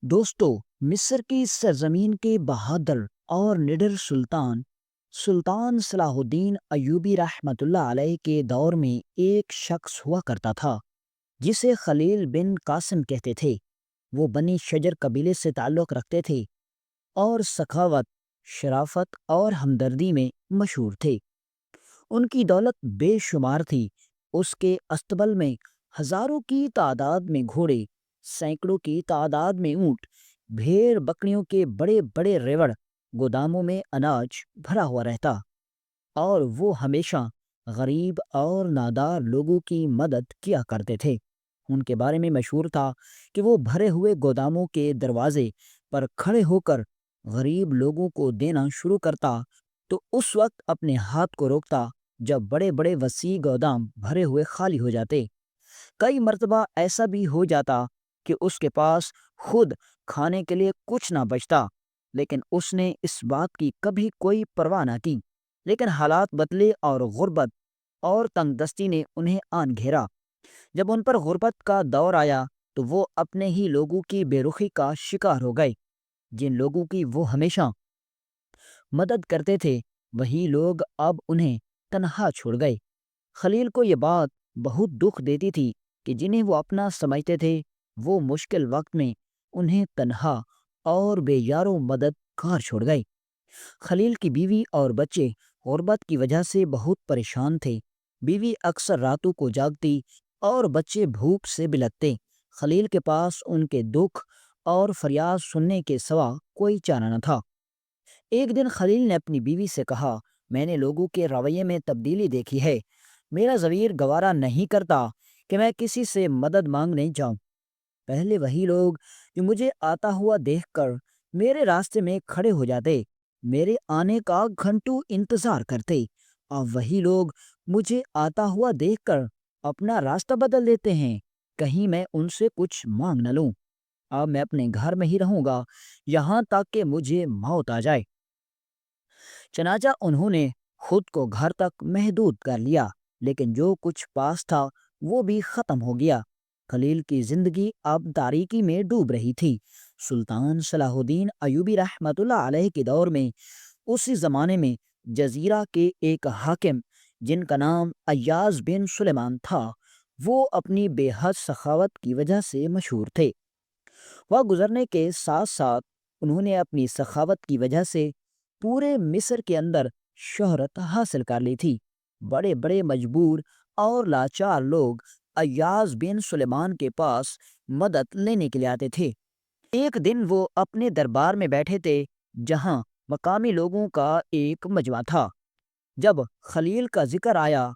دوستو، مصر کی سرزمین کے بہادر اور نڈر سلطان سلطان صلاح الدین ایوبی رحمۃ اللہ علیہ کے دور میں ایک شخص ہوا کرتا تھا جسے خلیل بن قاسم کہتے تھے۔ وہ بنی شجر قبیلے سے تعلق رکھتے تھے اور سخاوت، شرافت اور ہمدردی میں مشہور تھے۔ ان کی دولت بے شمار تھی۔ اس کے استبل میں ہزاروں کی تعداد میں گھوڑے، سینکڑوں کی تعداد میں اونٹ، بھیڑ بکریوں کے بڑے بڑے ریوڑ، گوداموں میں اناج بھرا ہوا رہتا، اور وہ ہمیشہ غریب اور نادار لوگوں کی مدد کیا کرتے تھے۔ ان کے بارے میں مشہور تھا کہ وہ بھرے ہوئے گوداموں کے دروازے پر کھڑے ہو کر غریب لوگوں کو دینا شروع کرتا تو اس وقت اپنے ہاتھ کو روکتا جب بڑے بڑے وسیع گودام بھرے ہوئے خالی ہو جاتے۔ کئی مرتبہ ایسا بھی ہو جاتا کہ اس کے پاس خود کھانے کے لیے کچھ نہ بچتا، لیکن اس نے اس بات کی کبھی کوئی پرواہ نہ کی۔ لیکن حالات بدلے اور غربت اور تنگ دستی نے انہیں آن گھیرا۔ جب ان پر غربت کا دور آیا تو وہ اپنے ہی لوگوں کی بے رخی کا شکار ہو گئے۔ جن لوگوں کی وہ ہمیشہ مدد کرتے تھے، وہی لوگ اب انہیں تنہا چھوڑ گئے۔ خلیل کو یہ بات بہت دکھ دیتی تھی کہ جنہیں وہ اپنا سمجھتے تھے، وہ مشکل وقت میں انہیں تنہا اور بے یار و مددگار چھوڑ گئے۔ خلیل کی بیوی اور بچے غربت کی وجہ سے بہت پریشان تھے۔ بیوی اکثر راتوں کو جاگتی اور بچے بھوک سے بلکتے۔ خلیل کے پاس ان کے دکھ اور فریاد سننے کے سوا کوئی چارہ نہ تھا۔ ایک دن خلیل نے اپنی بیوی سے کہا، میں نے لوگوں کے رویے میں تبدیلی دیکھی ہے۔ میرا ضمیر گوارا نہیں کرتا کہ میں کسی سے مدد مانگنے جاؤں۔ پہلے وہی لوگ جو مجھے آتا ہوا دیکھ کر میرے راستے میں کھڑے ہو جاتے، میرے آنے کا گھنٹوں انتظار کرتے، اور وہی لوگ مجھے آتا ہوا دیکھ کر اپنا راستہ بدل دیتے ہیں، کہیں میں ان سے کچھ مانگ نہ لوں۔ اب میں اپنے گھر میں ہی رہوں گا یہاں تک کہ مجھے موت آ جائے۔ چنانچہ انہوں نے خود کو گھر تک محدود کر لیا، لیکن جو کچھ پاس تھا وہ بھی ختم ہو گیا۔ خلیل کی زندگی اب تاریکی میں ڈوب رہی تھی۔ سلطان صلاح الدین ایوبی رحمۃ اللہ علیہ کے دور میں اسی زمانے میں جزیرہ کے ایک حاکم جن کا نام ایاز بن سلیمان تھا، وہ اپنی بے حد سخاوت کی وجہ سے مشہور تھے۔ وہ گزرنے کے ساتھ ساتھ انہوں نے اپنی سخاوت کی وجہ سے پورے مصر کے اندر شہرت حاصل کر لی تھی۔ بڑے بڑے مجبور اور لاچار لوگ ایاز بن سلیمان کے پاس مدد لینے کے لیے آتے تھے۔ ایک دن وہ اپنے دربار میں بیٹھے تھے جہاں مقامی لوگوں کا ایک مجمع تھا۔ جب خلیل کا ذکر آیا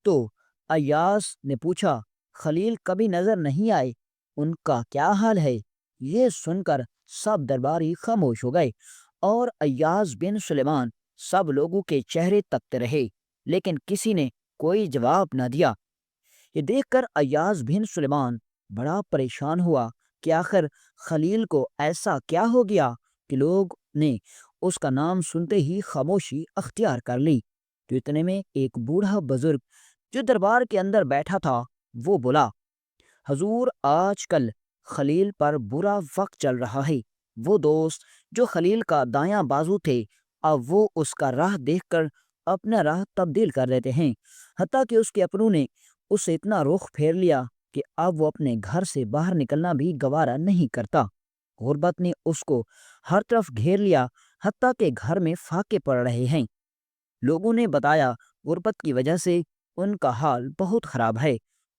تو ایاز نے پوچھا، خلیل کبھی نظر نہیں آئے، ان کا کیا حال ہے؟ یہ سن کر سب درباری خاموش ہو گئے، اور ایاز بن سلیمان سب لوگوں کے چہرے تکتے رہے، لیکن کسی نے کوئی جواب نہ دیا۔ یہ دیکھ کر ایاز بن سلیمان بڑا پریشان ہوا کہ آخر خلیل کو ایسا کیا ہو گیا کہ لوگ نے اس کا نام سنتے ہی خاموشی اختیار کر لی۔ تو اتنے میں ایک بوڑھا بزرگ جو دربار کے اندر بیٹھا تھا وہ بولا، حضور، آج کل خلیل پر برا وقت چل رہا ہے۔ وہ دوست جو خلیل کا دایاں بازو تھے، اب وہ اس کا راہ دیکھ کر اپنا راہ تبدیل کر دیتے ہیں، حتیٰ کہ اس کے اپنوں نے اسے اتنا رخ پھیر لیا کہ اب وہ اپنے گھر سے باہر نکلنا بھی گوارا نہیں کرتا۔ غربت نے اس کو ہر طرف گھیر لیا، حتیٰ کہ گھر میں فاقے پڑ رہے ہیں۔ لوگوں نے بتایا غربت کی وجہ سے ان کا حال بہت خراب ہے،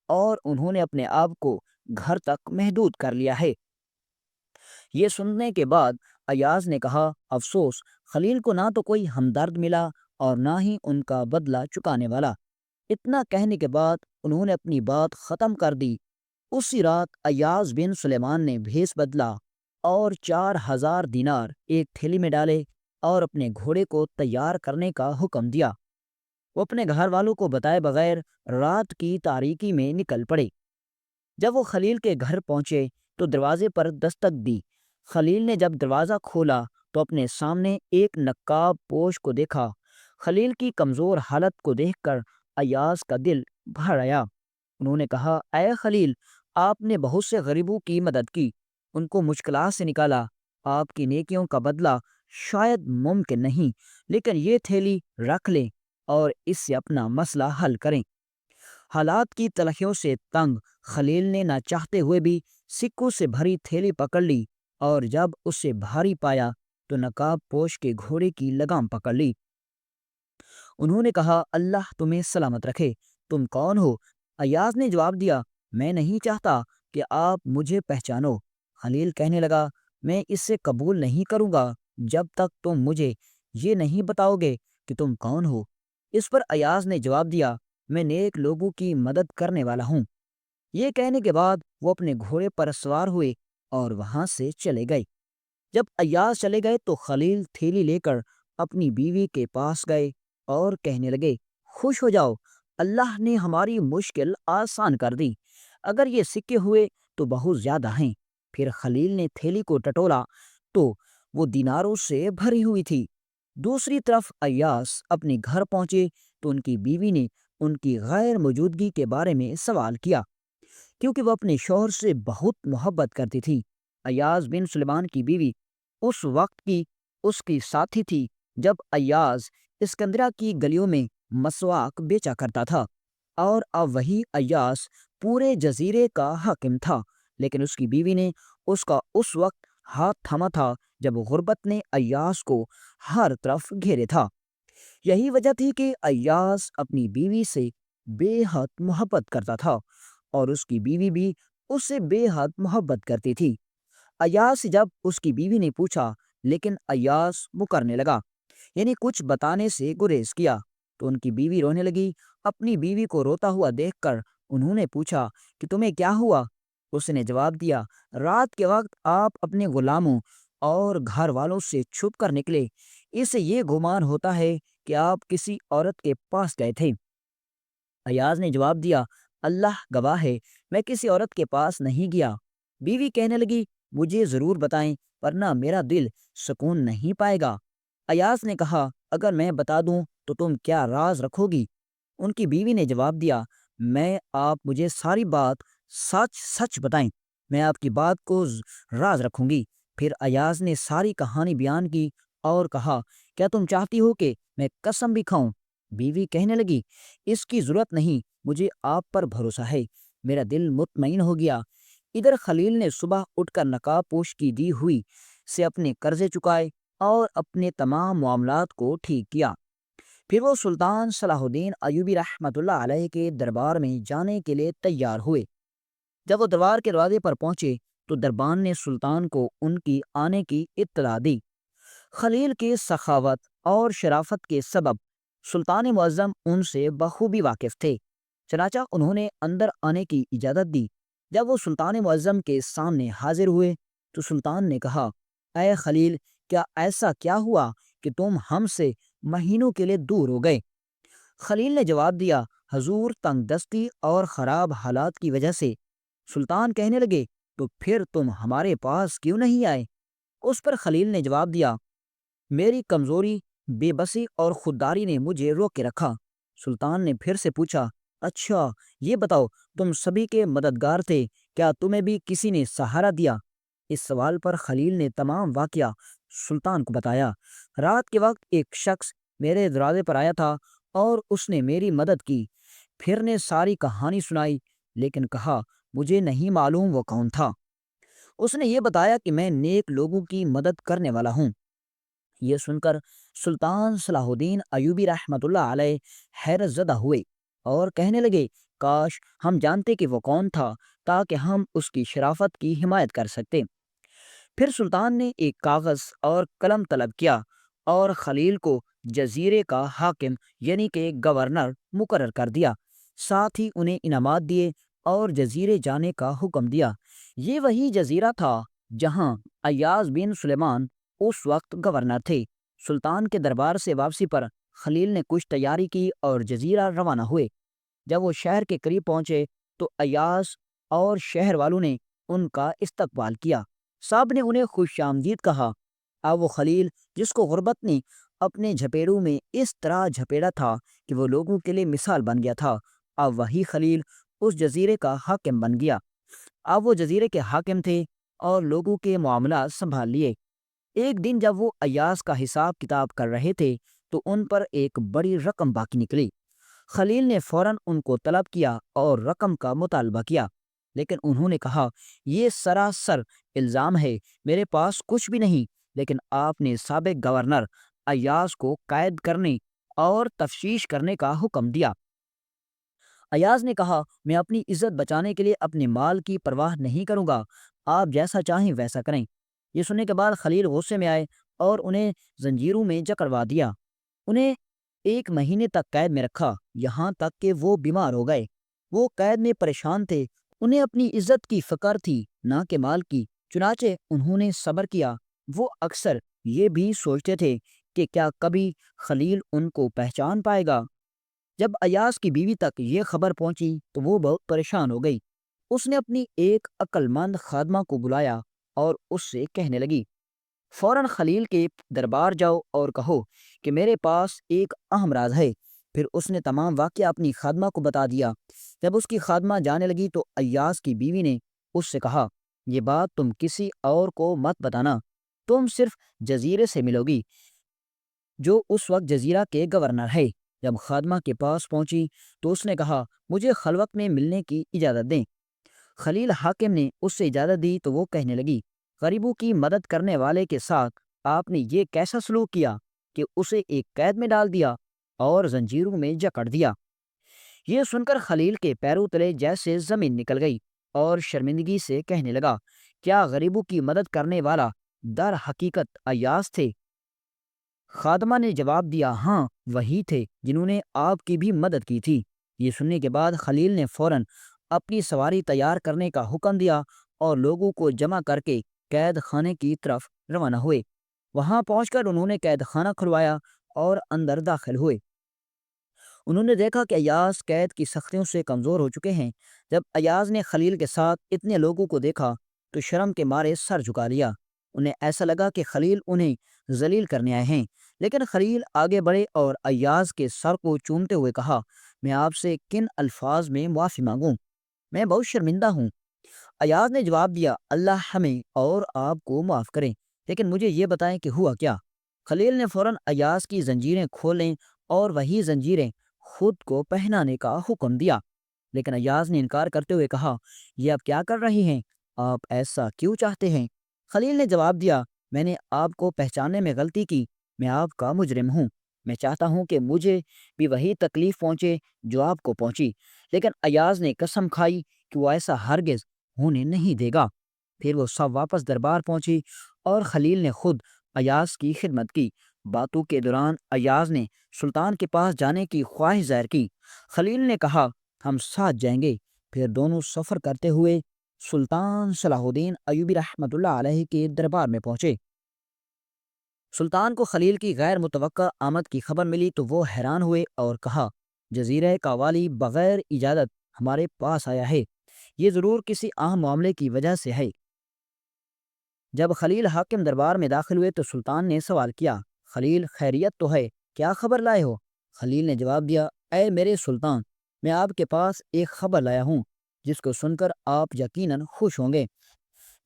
اور انہوں نے اپنے آپ کو گھر تک محدود کر لیا ہے۔ یہ سننے کے بعد ایاز نے کہا، افسوس، خلیل کو نہ تو کوئی ہمدرد ملا اور نہ ہی ان کا بدلہ چکانے والا۔ اتنا کہنے کے بعد انہوں نے اپنی بات ختم کر دی۔ اسی رات ایاز بن سلیمان نے بھیس بدلا اور 4000 دینار ایک تھیلی میں ڈالے اور اپنے گھوڑے کو تیار کرنے کا حکم دیا۔ وہ اپنے گھر والوں کو بتائے بغیر رات کی تاریکی میں نکل پڑے۔ جب وہ خلیل کے گھر پہنچے تو دروازے پر دستک دی۔ خلیل نے جب دروازہ کھولا تو اپنے سامنے ایک نقاب پوش کو دیکھا۔ خلیل کی کمزور حالت کو دیکھ کر ایاز کا دل بھر آیا۔ انہوں نے کہا، اے خلیل، آپ نے بہت سے غریبوں کی مدد کی، ان کو مشکلات سے نکالا۔ آپ کی نیکیوں کا بدلہ شاید ممکن نہیں، لیکن یہ تھیلی رکھ لیں اور اس سے اپنا مسئلہ حل کریں۔ حالات کی تلخیوں سے تنگ خلیل نے نہ چاہتے ہوئے بھی سکوں سے بھری تھیلی پکڑ لی، اور جب اسے بھاری پایا تو نقاب پوش کے گھوڑے کی لگام پکڑ لی۔ انہوں نے کہا، اللہ تمہیں سلامت رکھے، تم کون ہو؟ ایاز نے جواب دیا، میں نہیں چاہتا کہ آپ مجھے پہچانو۔ خلیل کہنے لگا، میں اسے قبول نہیں کروں گا جب تک تم مجھے یہ نہیں بتاؤ گے کہ تم کون ہو۔ اس پر ایاز نے جواب دیا، میں نیک لوگوں کی مدد کرنے والا ہوں۔ یہ کہنے کے بعد وہ اپنے گھوڑے پر سوار ہوئے اور وہاں سے چلے گئے۔ جب ایاز چلے گئے تو خلیل تھیلی لے کر اپنی بیوی کے پاس گئے اور کہنے لگے، خوش ہو جاؤ، اللہ نے ہماری مشکل آسان کر دی۔ اگر یہ سکے ہوئے تو بہت زیادہ ہیں۔ پھر خلیل نے تھیلی کو ٹٹولا تو وہ دیناروں سے بھری ہوئی تھی۔ دوسری طرف ایاس اپنے گھر پہنچے تو ان کی بیوی نے ان کی غیر موجودگی کے بارے میں سوال کیا، کیونکہ وہ اپنے شوہر سے بہت محبت کرتی تھی۔ ایاز بن سلیمان کی بیوی اس وقت کی اس کی ساتھی تھی جب ایاز اسکندریہ کی گلیوں میں مسواک بیچا کرتا تھا، اور اب وہی ایاس پورے جزیرے کا حاکم تھا، لیکن اس کی بیوی نے اس کا اس وقت ہاتھ تھاما تھا جب غربت نے ایاس کو ہر طرف گھیرے تھا۔ یہی وجہ تھی کہ ایاس اپنی بیوی سے بے حد محبت کرتا تھا، اور اس کی بیوی بھی اس سے بے حد محبت کرتی تھی۔ ایاس سے جب اس کی بیوی نے پوچھا، لیکن ایاس مکرنے لگا، یعنی کچھ بتانے سے گریز کیا، تو ان کی بیوی رونے لگی۔ اپنی بیوی کو روتا ہوا دیکھ کر انہوں نے پوچھا کہ تمہیں کیا ہوا؟ اس نے جواب دیا، رات کے وقت آپ اپنے غلاموں اور گھر والوں سے چھپ کر نکلے، اس سے یہ گمان ہوتا ہے کہ آپ کسی عورت کے پاس گئے تھے۔ ایاز نے جواب دیا، اللہ گواہ ہے، میں کسی عورت کے پاس نہیں گیا۔ بیوی کہنے لگی، مجھے ضرور بتائیں ورنہ میرا دل سکون نہیں پائے گا۔ ایاز نے کہا، اگر میں بتا دوں تو تم کیا راز رکھو گی؟ ان کی بیوی نے جواب دیا، آپ مجھے ساری بات سچ سچ بتائیں، میں آپ کی بات کو راز رکھوں گی۔ پھر ایاز نے ساری کہانی بیان کی اور کہا، کیا تم چاہتی ہو کہ میں قسم بھی کھاؤں؟ بیوی کہنے لگی، اس کی ضرورت نہیں، مجھے آپ پر بھروسہ ہے۔ میرا دل مطمئن ہو گیا۔ ادھر خلیل نے صبح اٹھ کر نقاب پوش کی دی ہوئی سے اپنے قرضے چکائے اور اپنے تمام معاملات کو ٹھیک کیا۔ پھر وہ سلطان صلاح الدین ایوبی رحمۃ اللہ علیہ کے دربار میں جانے کے لیے تیار ہوئے۔ جب وہ دربار کے دروازے پر پہنچے تو دربان نے سلطان کو ان کی آنے کی اطلاع دی۔ خلیل کے سخاوت اور شرافت کے سبب سلطان معظم ان سے بخوبی واقف تھے، چنانچہ انہوں نے اندر آنے کی اجازت دی۔ جب وہ سلطان معظم کے سامنے حاضر ہوئے تو سلطان نے کہا، اے خلیل، کیا ایسا کیا ہوا کہ تم ہم سے مہینوں کے لیے دور ہو گئے؟ خلیل نے جواب دیا، حضور، تنگ دستی اور خراب حالات کی وجہ سے۔ سلطان کہنے لگے، تو پھر تم ہمارے پاس کیوں نہیں آئے؟ اس پر خلیل نے جواب دیا، میری کمزوری، بے بسی اور خودداری نے مجھے روک کے رکھا۔ سلطان نے پھر سے پوچھا، اچھا یہ بتاؤ، تم سبھی کے مددگار تھے، کیا تمہیں بھی کسی نے سہارا دیا؟ اس سوال پر خلیل نے تمام واقعہ سلطان کو بتایا۔ رات کے وقت ایک شخص میرے دروازے پر آیا تھا اور اس نے میری مدد کی۔ پھر نے ساری کہانی سنائی، لیکن کہا، مجھے نہیں معلوم وہ کون تھا۔ اس نے یہ بتایا کہ میں نیک لوگوں کی مدد کرنے والا ہوں۔ یہ سن کر سلطان صلاح الدین ایوبی رحمۃ اللہ علیہ حیرت زدہ ہوئے اور کہنے لگے، کاش ہم جانتے کہ وہ کون تھا تاکہ ہم اس کی شرافت کی حمایت کر سکتے۔ پھر سلطان نے ایک کاغذ اور قلم طلب کیا اور خلیل کو جزیرے کا حاکم یعنی کہ گورنر مقرر کر دیا، ساتھ ہی انہیں انعامات دیے اور جزیرے جانے کا حکم دیا۔ یہ وہی جزیرہ تھا جہاں ایاز بن سلیمان اس وقت گورنر تھے۔ سلطان کے دربار سے واپسی پر خلیل نے کچھ تیاری کی اور جزیرہ روانہ ہوئے۔ جب وہ شہر کے قریب پہنچے تو ایاز اور شہر والوں نے ان کا استقبال کیا۔ سب نے انہیں خوش آمدید کہا۔ اب وہ خلیل، جس کو غربت نے اپنے جھپیڑوں میں اس طرح جھپیڑا تھا کہ وہ لوگوں کے لیے مثال بن گیا تھا، اب وہی خلیل اس جزیرے کا حاکم بن گیا۔ اب وہ جزیرے کے حاکم تھے اور لوگوں کے معاملات سنبھال لیے۔ ایک دن جب وہ ایاز کا حساب کتاب کر رہے تھے تو ان پر ایک بڑی رقم باقی نکلی۔ خلیل نے فوراً ان کو طلب کیا اور رقم کا مطالبہ کیا، لیکن انہوں نے کہا یہ سراسر الزام ہے، میرے پاس کچھ بھی نہیں۔ لیکن آپ نے سابق گورنر ایاز کو قید کرنے اور تفتیش کرنے کا حکم دیا۔ ایاز نے کہا میں اپنی عزت بچانے کے لیے اپنے مال کی پرواہ نہیں کروں گا، آپ جیسا چاہیں ویسا کریں۔ یہ سننے کے بعد خلیل غصے میں آئے اور انہیں زنجیروں میں جکڑوا دیا۔ انہیں 1 مہینے تک قید میں رکھا، یہاں تک کہ وہ بیمار ہو گئے۔ وہ قید میں پریشان تھے، انہیں اپنی عزت کی فکر تھی نہ کہ مال کی، چنانچہ انہوں نے صبر کیا۔ وہ اکثر یہ بھی سوچتے تھے کہ کیا کبھی خلیل ان کو پہچان پائے گا۔ جب ایاز کی بیوی تک یہ خبر پہنچی تو وہ بہت پریشان ہو گئی۔ اس نے اپنی ایک عقل مند خادمہ کو بلایا اور اس سے کہنے لگی فوراً خلیل کے دربار جاؤ اور کہو کہ میرے پاس ایک اہم راز ہے۔ پھر اس نے تمام واقعہ اپنی خادمہ کو بتا دیا۔ جب اس کی خادمہ جانے لگی تو ایاز کی بیوی نے اس سے کہا یہ بات تم کسی اور کو مت بتانا، تم صرف جزیرے سے ملو گی جو اس وقت جزیرہ کے گورنر ہے۔ جب خادمہ کے پاس پہنچی تو اس نے کہا مجھے خلوت میں ملنے کی اجازت دیں۔ خلیل حاکم نے اس سے اجازت دی تو وہ کہنے لگی غریبوں کی مدد کرنے والے کے ساتھ آپ نے یہ کیسا سلوک کیا کہ اسے ایک قید میں ڈال دیا اور زنجیروں میں جکڑ دیا۔ یہ سن کر خلیل کے پیروں تلے جیسے زمین نکل گئی اور شرمندگی سے کہنے لگا کیا غریبوں کی مدد کرنے والا در حقیقت ایاز تھے؟ خادمہ نے جواب دیا ہاں وہی تھے جنہوں نے آپ کی بھی مدد کی تھی۔ یہ سننے کے بعد خلیل نے فوراً اپنی سواری تیار کرنے کا حکم دیا اور لوگوں کو جمع کر کے قید خانے کی طرف روانہ ہوئے۔ وہاں پہنچ کر انہوں نے قید خانہ کھلوایا اور اندر داخل ہوئے۔ انہوں نے دیکھا کہ ایاز قید کی سختیوں سے کمزور ہو چکے ہیں۔ جب ایاز نے خلیل کے ساتھ اتنے لوگوں کو دیکھا تو شرم کے مارے سر جھکا لیا۔ انہیں ایسا لگا کہ خلیل انہیں ذلیل کرنے آئے ہیں، لیکن خلیل آگے بڑھے اور ایاز کے سر کو چومتے ہوئے کہا میں آپ سے کن الفاظ میں معافی مانگوں، میں بہت شرمندہ ہوں۔ ایاز نے جواب دیا اللہ ہمیں اور آپ کو معاف کریں، لیکن مجھے یہ بتائیں کہ ہوا کیا۔ خلیل نے فوراً ایاز کی زنجیریں کھولیں اور وہی زنجیریں خود کو پہنانے کا حکم دیا، لیکن ایاز نے انکار کرتے ہوئے کہا یہ آپ کیا کر رہی ہیں، آپ ایسا کیوں چاہتے ہیں؟ خلیل نے جواب دیا میں نے آپ کو پہچاننے میں غلطی کی، میں آپ کا مجرم ہوں، میں چاہتا ہوں کہ مجھے بھی وہی تکلیف پہنچے جو آپ کو پہنچی۔ لیکن ایاز نے قسم کھائی کہ وہ ایسا ہرگز ہونے نہیں دے گا۔ پھر وہ سب واپس دربار پہنچی اور خلیل نے خود ایاز کی خدمت کی۔ باتوں کے دوران ایاز نے سلطان کے پاس جانے کی خواہش ظاہر کی۔ خلیل نے کہا ہم ساتھ جائیں گے۔ پھر دونوں سفر کرتے ہوئے سلطان صلاح الدین ایوبی رحمۃ اللہ علیہ کے دربار میں پہنچے۔ سلطان کو خلیل کی غیر متوقع آمد کی خبر ملی تو وہ حیران ہوئے اور کہا جزیرہ کا والی بغیر اجازت ہمارے پاس آیا ہے، یہ ضرور کسی اہم معاملے کی وجہ سے ہے۔ جب خلیل حاکم دربار میں داخل ہوئے تو سلطان نے سوال کیا خلیل خیریت تو ہے، کیا خبر لائے ہو؟ خلیل نے جواب دیا اے میرے سلطان، میں آپ کے پاس ایک خبر لایا ہوں جس کو سن کر آپ یقیناً خوش ہوں گے۔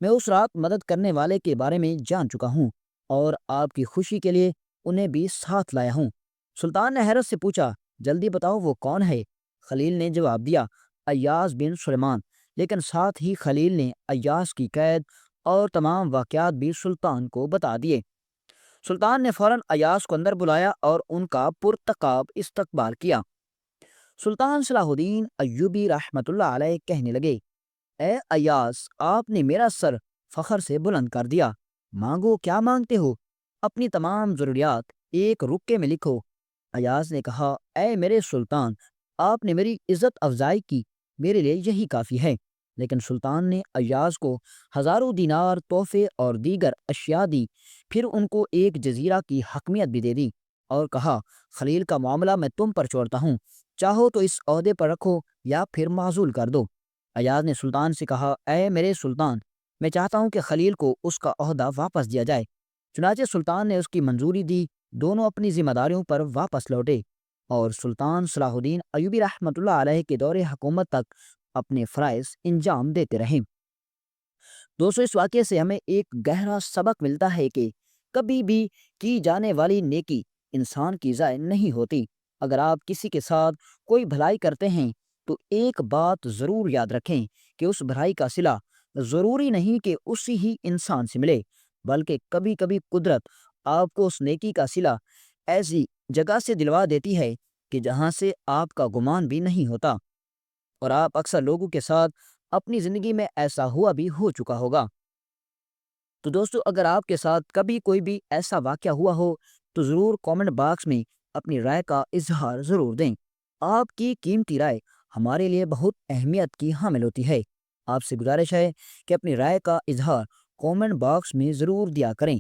میں اس رات مدد کرنے والے کے بارے میں جان چکا ہوں اور آپ کی خوشی کے لیے انہیں بھی ساتھ لایا ہوں۔ سلطان نے حیرت سے پوچھا جلدی بتاؤ وہ کون ہے؟ خلیل نے جواب دیا ایاز بن سلیمان، لیکن ساتھ ہی خلیل نے ایاز کی قید اور تمام واقعات بھی سلطان کو بتا دیے۔ سلطان نے فوراً ایاز کو اندر بلایا اور ان کا پرتقاب استقبال کیا۔ سلطان صلاح الدین ایوبی رحمۃ اللہ علیہ کہنے لگے اے ایاز، آپ نے میرا سر فخر سے بلند کر دیا، مانگو کیا مانگتے ہو، اپنی تمام ضروریات ایک رکے میں لکھو۔ ایاز نے کہا اے میرے سلطان، آپ نے میری عزت افزائی کی، میرے لیے یہی کافی ہے۔ لیکن سلطان نے ایاز کو ہزاروں دینار تحفے اور دیگر اشیاء دی، پھر ان کو ایک جزیرہ کی حکمیت بھی دے دی اور کہا خلیل کا معاملہ میں تم پر چھوڑتا ہوں، چاہو تو اس عہدے پر رکھو یا پھر معزول کر دو۔ ایاز نے سلطان سے کہا اے میرے سلطان، میں چاہتا ہوں کہ خلیل کو اس کا عہدہ واپس دیا جائے۔ چنانچہ سلطان نے اس کی منظوری دی، دونوں اپنی ذمہ داریوں پر واپس لوٹے اور سلطان صلاح الدین ایوبی رحمۃ اللہ علیہ کے دور حکومت تک اپنے فرائض انجام دیتے رہے۔ دوستو اس واقعے سے ہمیں ایک گہرا سبق ملتا ہے کہ کبھی بھی کی جانے والی نیکی انسان کی ضائع نہیں ہوتی۔ اگر آپ کسی کے ساتھ کوئی بھلائی کرتے ہیں تو ایک بات ضرور یاد رکھیں کہ اس بھلائی کا صلہ ضروری نہیں کہ اسی ہی انسان سے ملے، بلکہ کبھی کبھی قدرت آپ کو اس نیکی کا صلہ ایسی جگہ سے دلوا دیتی ہے کہ جہاں سے آپ کا گمان بھی نہیں ہوتا۔ اور آپ اکثر لوگوں کے ساتھ اپنی زندگی میں ایسا ہوا بھی ہو چکا ہوگا۔ تو دوستو اگر آپ کے ساتھ کبھی کوئی بھی ایسا واقعہ ہوا ہو تو ضرور کامنٹ باکس میں اپنی رائے کا اظہار ضرور دیں۔ آپ کی قیمتی رائے ہمارے لیے بہت اہمیت کی حامل ہوتی ہے۔ آپ سے گزارش ہے کہ اپنی رائے کا اظہار کامنٹ باکس میں ضرور دیا کریں۔